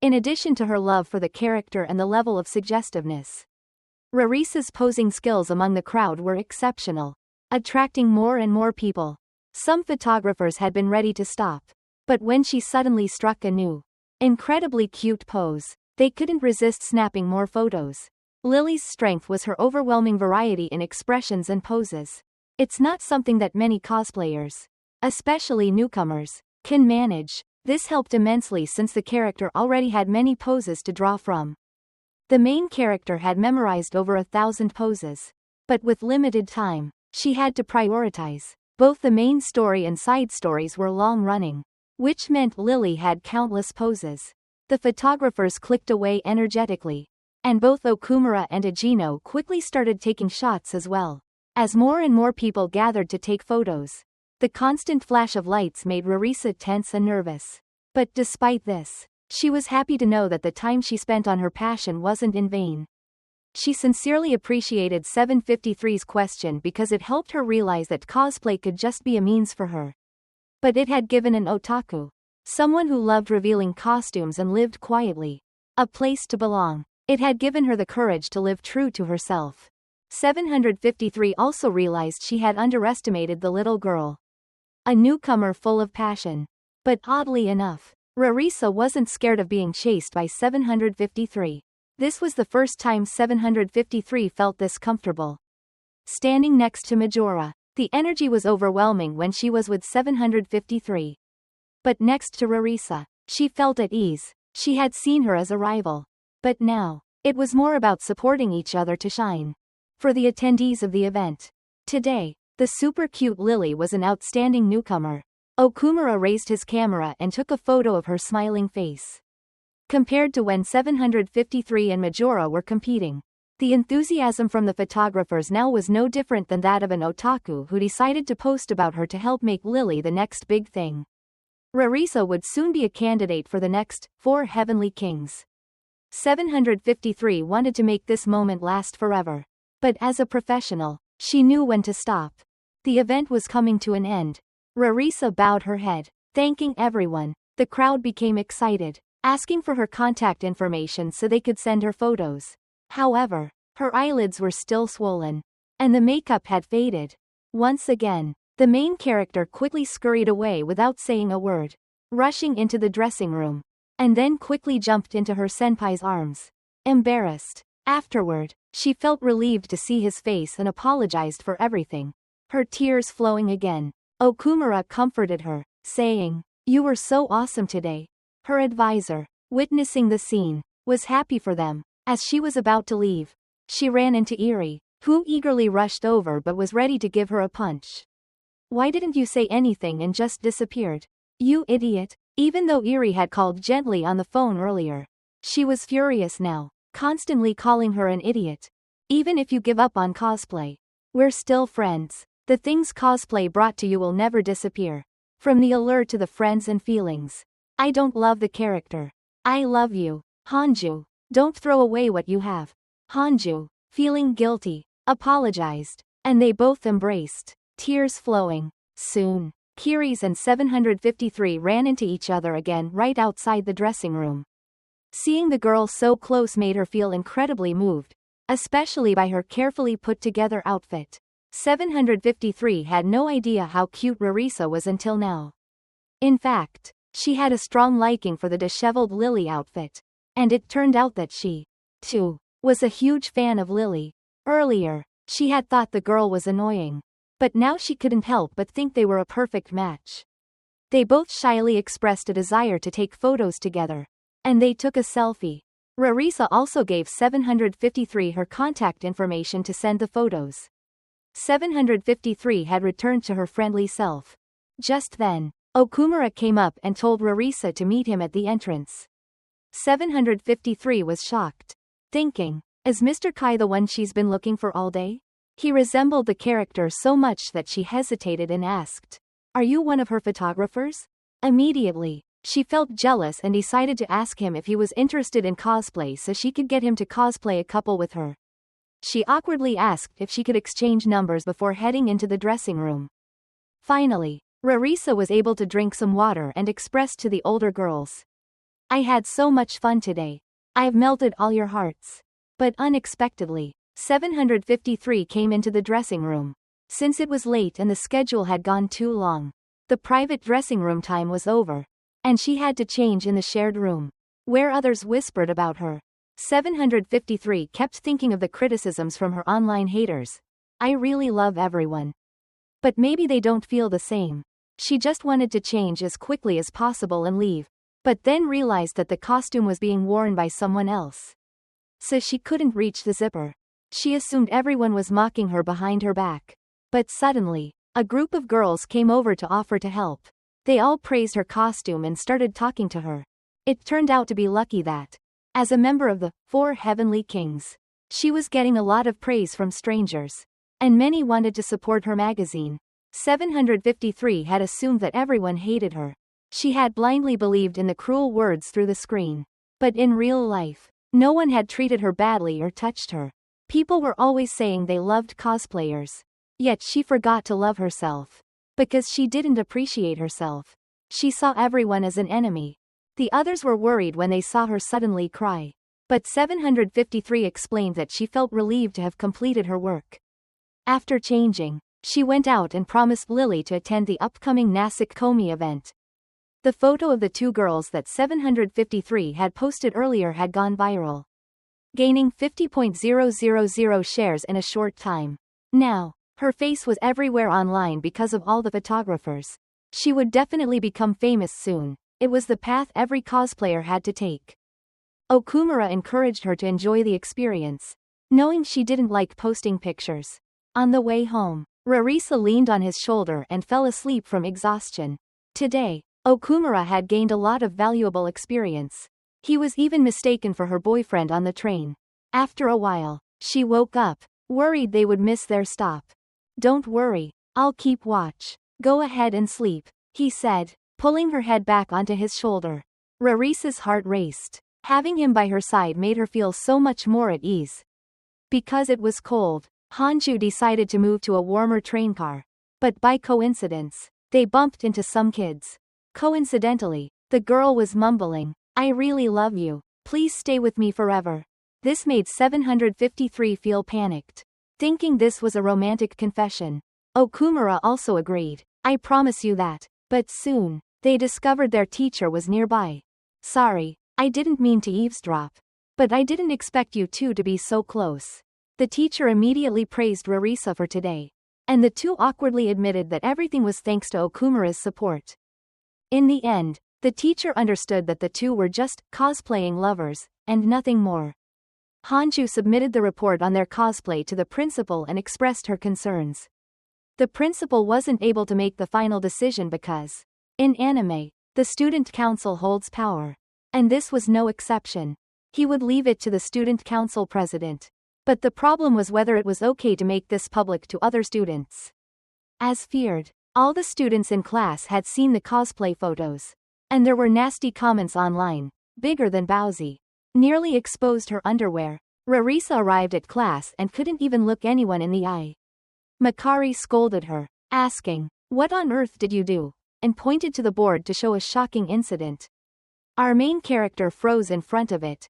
in addition to her love for the character and the level of suggestiveness. Ririsa's posing skills among the crowd were exceptional, attracting more and more people. Some photographers had been ready to stop, but when she suddenly struck a new, incredibly cute pose, they couldn't resist snapping more photos. Lily's strength was her overwhelming variety in expressions and poses. It's not something that many cosplayers, especially newcomers, can manage. This helped immensely since the character already had many poses to draw from. The main character had memorized over 1,000 poses. But with limited time, she had to prioritize. Both the main story and side stories were long-running, which meant Lily had countless poses. The photographers clicked away energetically, and both Okumura and Ajino quickly started taking shots as well. As more and more people gathered to take photos, the constant flash of lights made Ririsa tense and nervous. But despite this, she was happy to know that the time she spent on her passion wasn't in vain. She sincerely appreciated 753's question because it helped her realize that cosplay could just be a means for her. But it had given an otaku, someone who loved revealing costumes and lived quietly, a place to belong. It had given her the courage to live true to herself. 753 also realized she had underestimated the little girl, a newcomer full of passion. But oddly enough, Ririsa wasn't scared of being chased by 753. This was the first time 753 felt this comfortable. Standing next to Majora, the energy was overwhelming when she was with 753. But next to Ririsa, she felt at ease. She had seen her as a rival. But now, it was more about supporting each other to shine. For the attendees of the event today, the super cute Lily was an outstanding newcomer. Okumura raised his camera and took a photo of her smiling face. Compared to when 753 and Majora were competing, the enthusiasm from the photographers now was no different than that of an otaku who decided to post about her to help make Lily the next big thing. Ririsa would soon be a candidate for the next 4 Heavenly Kings. 753 wanted to make this moment last forever. But as a professional, she knew when to stop. The event was coming to an end. Ririsa bowed her head, thanking everyone. The crowd became excited, asking for her contact information so they could send her photos. However, her eyelids were still swollen, and the makeup had faded. Once again, the main character quickly scurried away without saying a word, rushing into the dressing room, and then quickly jumped into her senpai's arms. Embarrassed. Afterward, she felt relieved to see his face and apologized for everything, her tears flowing again. Okumura comforted her, saying, "You were so awesome today." Her advisor, witnessing the scene, was happy for them. As she was about to leave, she ran into Iri, who eagerly rushed over but was ready to give her a punch. "Why didn't you say anything and just disappeared? You idiot." Even though Iri had called gently on the phone earlier, she was furious now, constantly calling her an idiot. "Even if you give up on cosplay, we're still friends. The things cosplay brought to you will never disappear." From the allure to the friends and feelings. "I don't love the character. I love you. Hanju, don't throw away what you have." Hanju, feeling guilty, apologized, and they both embraced, tears flowing. Soon, Kiris and 753 ran into each other again right outside the dressing room. Seeing the girl so close made her feel incredibly moved, especially by her carefully put-together outfit. 753 had no idea how cute Ririsa was until now. In fact, she had a strong liking for the disheveled Lily outfit, and it turned out that she, too, was a huge fan of Lily. Earlier, she had thought the girl was annoying, but now she couldn't help but think they were a perfect match. They both shyly expressed a desire to take photos together, and they took a selfie. Ririsa also gave 753 her contact information to send the photos. 753 had returned to her friendly self. Just then, Okumura came up and told Ririsa to meet him at the entrance. 753 was shocked, thinking, "Is Mr. Kai the one she's been looking for all day?" He resembled the character so much that she hesitated and asked, "Are you one of her photographers?" Immediately, she felt jealous and decided to ask him if he was interested in cosplay so she could get him to cosplay a couple with her. She awkwardly asked if she could exchange numbers before heading into the dressing room. Finally, Ririsa was able to drink some water and expressed to the older girls, I had so much fun today. I've melted all your hearts. But unexpectedly, 753 came into the dressing room. Since it was late and the schedule had gone too long, the private dressing room time was over, and she had to change in the shared room, where others whispered about her. 753 kept thinking of the criticisms from her online haters. I really love everyone. But maybe they don't feel the same. She just wanted to change as quickly as possible and leave, but then realized that the costume was being worn by someone else. So she couldn't reach the zipper. She assumed everyone was mocking her behind her back. But suddenly, a group of girls came over to offer to help. They all praised her costume and started talking to her. It turned out to be lucky that, as a member of the 4 Heavenly Kings, she was getting a lot of praise from strangers. And many wanted to support her magazine. 753 had assumed that everyone hated her. She had blindly believed in the cruel words through the screen. But in real life, no one had treated her badly or touched her. People were always saying they loved cosplayers. Yet she forgot to love herself. Because she didn't appreciate herself. She saw everyone as an enemy. The others were worried when they saw her suddenly cry. But 753 explained that she felt relieved to have completed her work. After changing, she went out and promised Lily to attend the upcoming Nasik Komi event. The photo of the 2 girls that 753 had posted earlier had gone viral, gaining 50,000 shares in a short time. Now, her face was everywhere online because of all the photographers. She would definitely become famous soon. It was the path every cosplayer had to take. Okumura encouraged her to enjoy the experience, knowing she didn't like posting pictures. On the way home, Ririsa leaned on his shoulder and fell asleep from exhaustion. Today, Okumura had gained a lot of valuable experience. He was even mistaken for her boyfriend on the train. After a while, she woke up, worried they would miss their stop. Don't worry, I'll keep watch. Go ahead and sleep, he said, pulling her head back onto his shoulder. Rarisa's heart raced. Having him by her side made her feel so much more at ease. Because it was cold, Hanju decided to move to a warmer train car. But by coincidence, they bumped into some kids. Coincidentally, the girl was mumbling, I really love you. Please stay with me forever. This made 753 feel panicked. Thinking this was a romantic confession, Okumura also agreed. I promise you that. But soon, they discovered their teacher was nearby. Sorry, I didn't mean to eavesdrop. But I didn't expect you two to be so close. The teacher immediately praised Ririsa for today. And the two awkwardly admitted that everything was thanks to Okumura's support. In the end, the teacher understood that the two were just cosplaying lovers, and nothing more. Hanju submitted the report on their cosplay to the principal and expressed her concerns. The principal wasn't able to make the final decision because, in anime, the student council holds power. And this was no exception. He would leave it to the student council president. But the problem was whether it was okay to make this public to other students. As feared, all the students in class had seen the cosplay photos. And there were nasty comments online, bigger than Bowsy. Nearly exposed her underwear. Ririsa arrived at class and couldn't even look anyone in the eye. Makari scolded her, asking, what on earth did you do? And pointed to the board to show a shocking incident. Our main character froze in front of it.